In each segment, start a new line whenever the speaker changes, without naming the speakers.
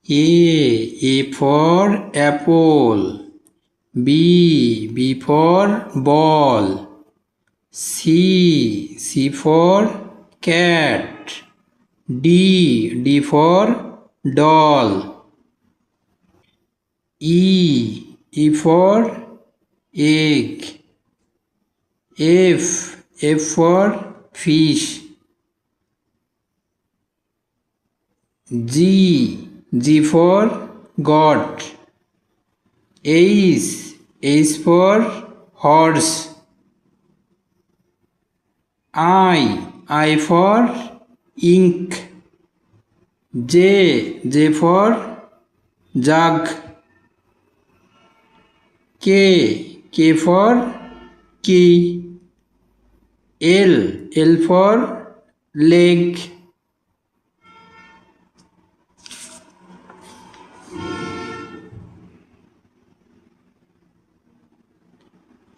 A for apple. B for ball. C for cat. D for doll. E for egg. F for fish. G for God. H for horse. I for ink. J for jug. K for key. L for leg.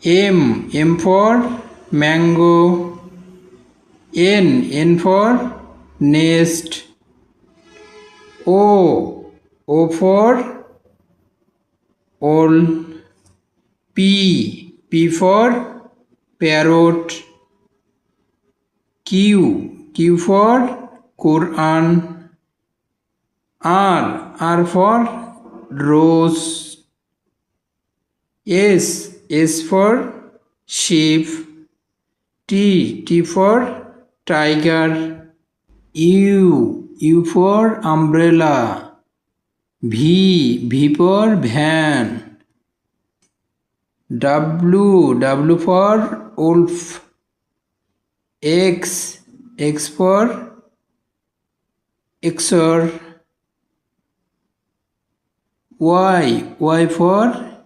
M for mango. N for nest. O for owl. P for parrot. Q for Quran. R for rose. S for sheep. T for tiger. U for umbrella. V for van. W for wolf. X for XOR. Y for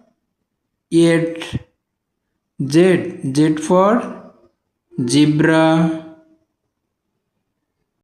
yet. Z for zebra.